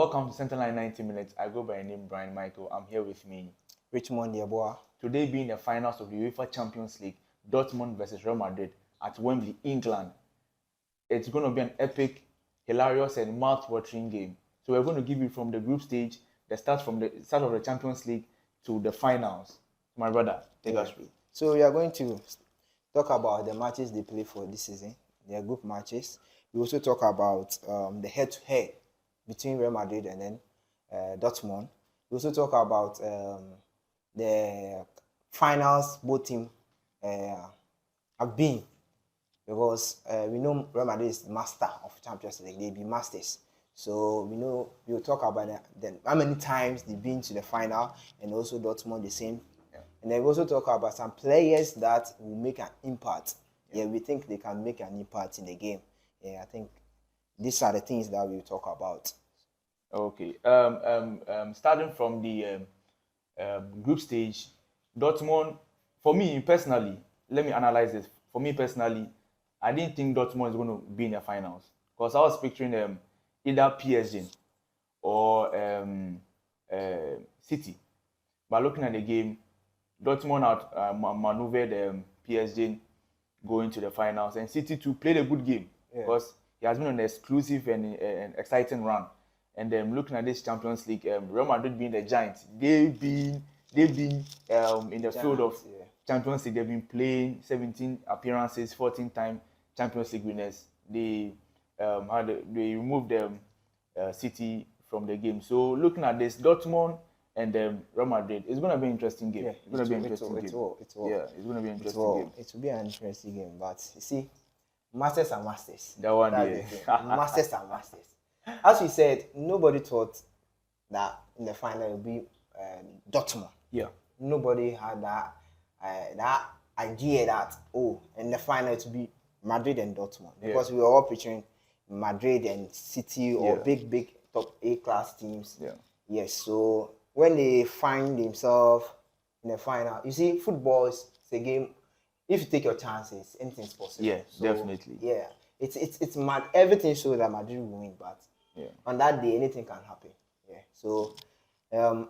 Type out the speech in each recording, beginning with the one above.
Welcome to Central Line 90 Minutes. I go by the name Brian Michael. I'm here with me, Richmond, yeah, boy. Today being the finals of the UEFA Champions League, Dortmund versus Real Madrid at Wembley, England. It's going to be an epic, hilarious, and mouth-watering game. So we're going to give you from the group stage, the start of the Champions League to the finals. My brother, take us through. So we are going to talk about the matches they play for this season, their group matches. We also talk about the head-to-head between Real Madrid and then Dortmund. We also talk about the finals both teams have been, because we know Real Madrid is the master of Champions League. They be masters. So we know we'll talk about how many times they've been to the final, and also Dortmund the same. Yeah. And then we also talk about some players that will make an impact. Yeah, we think they can make an impact in the game. Yeah, I think these are the things that we'll talk about. Okay. Starting from the group stage, Dortmund, for me personally, let me analyze this. For me personally, I didn't think Dortmund is going to be in the finals, because I was picturing either PSG or City. But looking at the game, Dortmund maneuvered PSG going to the finals, and City too played a good game, because he has been on an exclusive and exciting run. And then looking at this Champions League, Real Madrid being the giants, they've been in the field of Champions League. They've been playing 17 appearances, 14-time Champions League winners. They removed City from the game. So looking at this, Dortmund and Real Madrid, it's going to be an interesting game. Yeah, it's going to be an interesting game. Yeah, it's going to be an interesting game. It will be an interesting game, but you see, masters are masters. That one, masters are masters. As we said, nobody thought that in the final it would be Dortmund. Yeah. Nobody had that idea that in the final it would be Madrid and Dortmund, because we were all picturing Madrid and City or big top A-class teams. Yeah. Yes. So when they find themselves in the final, you see, football is a game. If you take your chances, anything's possible. Yeah, so, definitely. Yeah, it's mad. Everything shows that Madrid will win, but on that day anything can happen. Yeah. So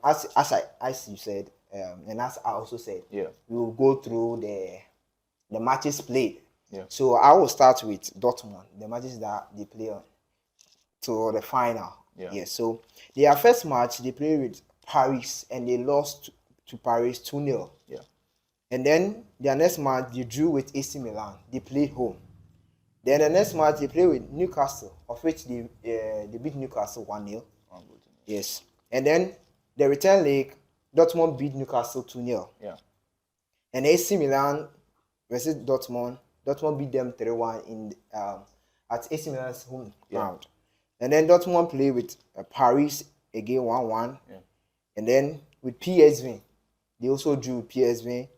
as you said, and as I also said, we will go through the matches played. Yeah. So I will start with Dortmund, the matches that they play on to the final. Yeah. So their first match they played with Paris, and they lost to Paris 2-0. Yeah. And then their next match they drew with AC Milan. They played home. Then the next match they played with Newcastle, of which they beat Newcastle 1-0. Yes. And then the return leg, Dortmund beat Newcastle 2-0. Yeah. And AC Milan versus Dortmund beat them 3-1 in at AC Milan's home ground. And then Dortmund played with Paris again 1-1. Yeah. And then with PSV, they also drew with PSV.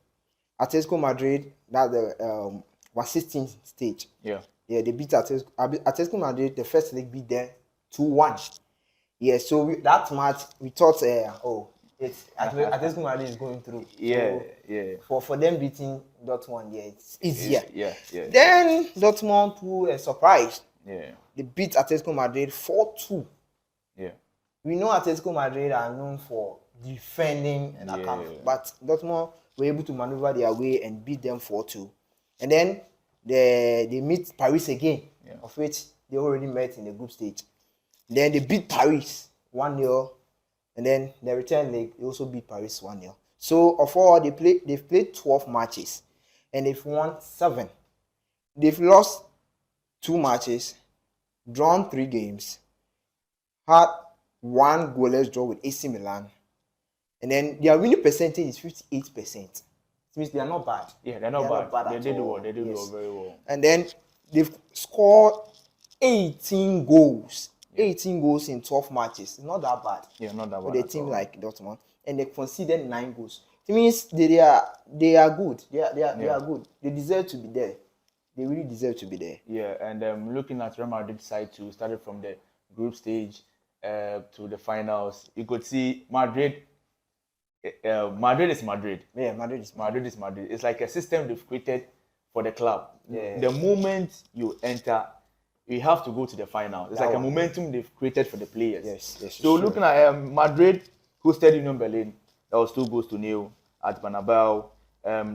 Atletico Madrid, that's the 16th stage. Yeah. Yeah, they beat Atletico Madrid. The first leg beat them 2-1. Yeah, so that match we thought, it's Atletico Madrid is going through. Yeah, so for them beating Dortmund, it's easier. Yeah. Then Dortmund pulled a surprise. Yeah. They beat Atletico Madrid 4-2. Yeah. We know Atletico Madrid are known for defending and attacking, but Dortmund were able to maneuver their way and beat them 4-2. And then they meet Paris again, of which they already met in the group stage. Then they beat Paris 1-0, and then the return leg they also beat Paris 1-0. So of all they've played 12 matches, and they've won 7. They've lost 2 matches, drawn 3 games, had 1 goalless draw with AC Milan, and then their winning percentage is 58%. It means they are not bad. Yeah, they're not bad. They did well. They did well, very well. And then they've scored 18 goals. 18 goals in 12 matches. Not that bad. Yeah, not that bad. With a team like Dortmund, and they conceded 9 goals. It means they are good. They are good. They deserve to be there. They really deserve to be there. Yeah, and looking at Real Madrid's side too, started from the group stage to the finals, you could see Madrid. Madrid is Madrid. Yeah, Madrid is Madrid. It's like a system they've created for the club. Yeah. The moment you enter we have to go to the final. It's like a momentum they've created for the players. Yes. So looking at Madrid, hosted Union Berlin, that was 2-0 at Bernabeu.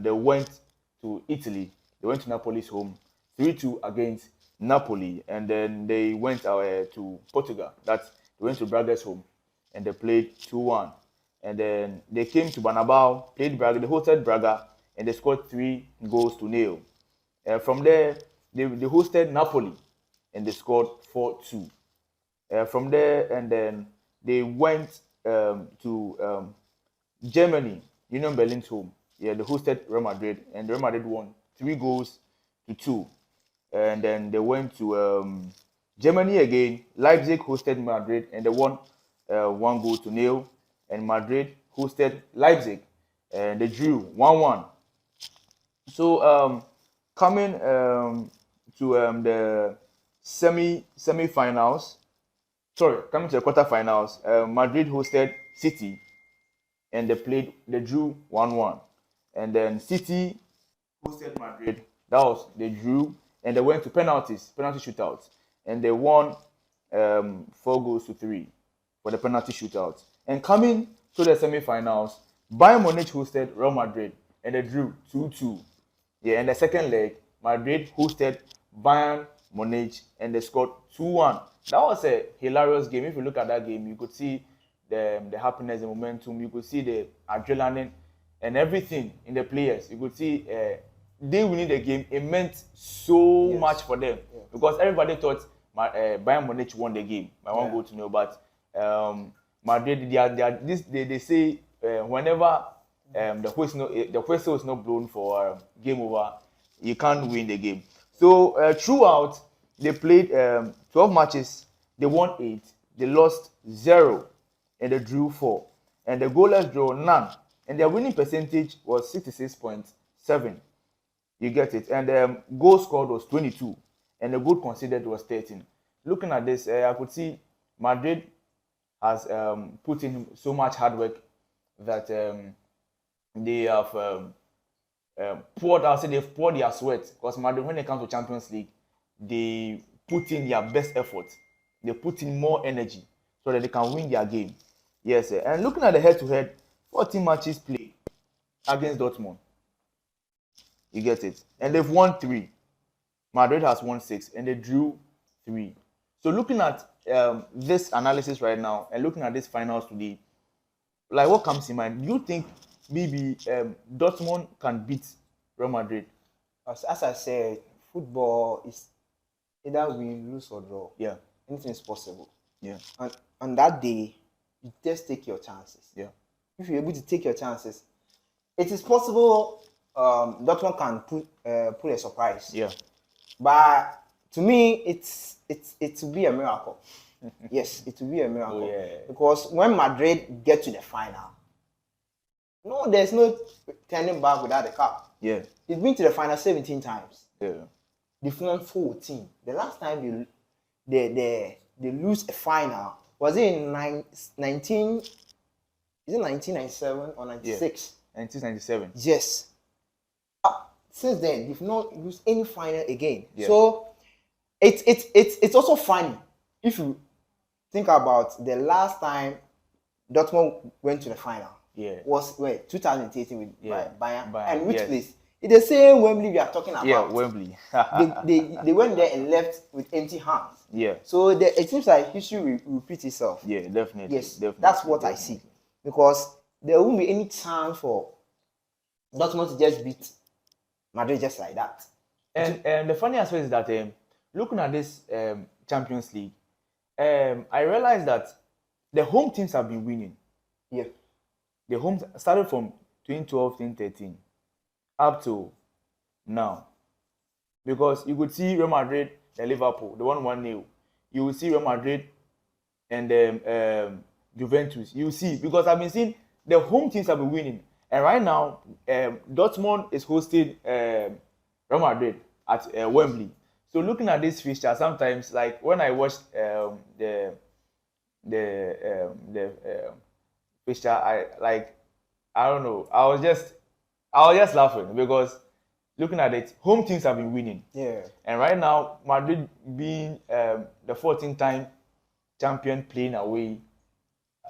They went to Italy. They went to Napoli's home, 3-2 against Napoli, and then they went to Portugal. They went to Braga's home, and they played 2-1. And then they came to Bernabeu, played Braga. They hosted Braga, and they scored 3-0. From there, they hosted Napoli, and they scored 4-2. From there, and then they went to Germany, Union Berlin's home. Yeah, they hosted Real Madrid, and Real Madrid won 3-2. And then they went to Germany again. Leipzig hosted Madrid, and they won 1-0. And Madrid hosted Leipzig, and they drew 1-1. So coming to the semi-finals. Coming to the quarterfinals, Madrid hosted City, and they drew 1-1. And then City hosted Madrid. They drew, and they went to penalty shootouts, and they won 4-3 for the penalty shootouts. And coming to the semi-finals, Bayern Munich hosted Real Madrid, and they drew 2-2. Yeah, and the second leg, Madrid hosted Bayern Munich, and they scored 2-1. That was a hilarious game. If you look at that game, you could see the happiness, the momentum. You could see the adrenaline and everything in the players. You could see they winning the game. It meant so much for them because everybody thought Bayern Munich won the game by 1-0. But Madrid, they say whenever the whistle is not blown for game over, you can't win the game. So throughout, they played 12 matches. They won 8. They lost 0, and they drew 4. And the goalless draw, none. And their winning percentage was 66.7. You get it. And goal scored was 22, and the goal conceded was 13. Looking at this, I could see Madrid has put in so much hard work that they have they've poured their sweat. Because Madrid, when it comes to Champions League, they put in their best effort. They put in more energy so that they can win their game. Yes, sir. And looking at the head-to-head, 14 matches played against Dortmund. You get it. And they've won 3. Madrid has won 6, and they drew 3. So looking at this analysis right now, and looking at this finals today, like what comes in mind? Do you think maybe Dortmund can beat Real Madrid? As I said, football is either win, lose, or draw. Yeah. Anything is possible. Yeah. And on that day, you just take your chances. Yeah. If you're able to take your chances, it is possible Dortmund can put a surprise. Yeah. But to me, it will be a miracle. Yes, it will be a miracle. Oh, yeah. Because when Madrid get to the final, no, there's no turning back without the cup. Yeah. It's been to the final 17 times. Yeah. They've won 14. The last time they lose a final was it in 1997 or 96? Yeah. 1997. Yes. Since then, they've not lost any final again. Yeah. So it's also funny if you think about the last time Dortmund went to the final. Yeah. Was 2018 with Bayern. And which place? It's the same Wembley we are talking about. Yeah, Wembley. they went there and left with empty hands. Yeah. So it seems like history will repeat itself. Yeah, definitely. Yes, definitely. that's what I see. Because there won't be any chance for Dortmund to just beat Madrid just like that. And the funny aspect is that looking at this Champions League, I realized that the home teams have been winning. Yeah. The home started from 2012, 2013 up to now. Because you could see Real Madrid and Liverpool, the 1-0. You will see Real Madrid and Juventus. You see, because I've been seeing the home teams have been winning. And right now, Dortmund is hosting Real Madrid at Wembley. So looking at this fixture, sometimes, like when I watched the fixture, I don't know, I was just laughing because looking at it, home teams have been winning. Yeah. And right now, Madrid being the 14th-time champion playing away,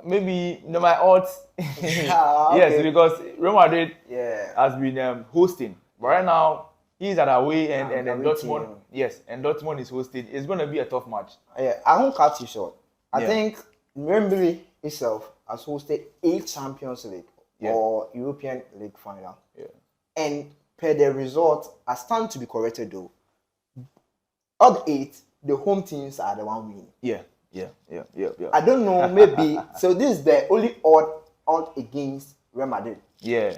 maybe my odds. Okay. Yes, because Real Madrid yeah. has been hosting. But right now, he's at away and Dortmund. Team. Yes, and Dortmund is hosting. It's going to be a tough match. Yeah, I won't cut you short. I think Real Madrid itself has hosted 8 Champions League or European League final. Yeah. And per the result, I stand to be corrected though. Of the 8, the home teams are the one winning. Yeah. I don't know, maybe. So this is the only odd against Real Madrid. Yeah.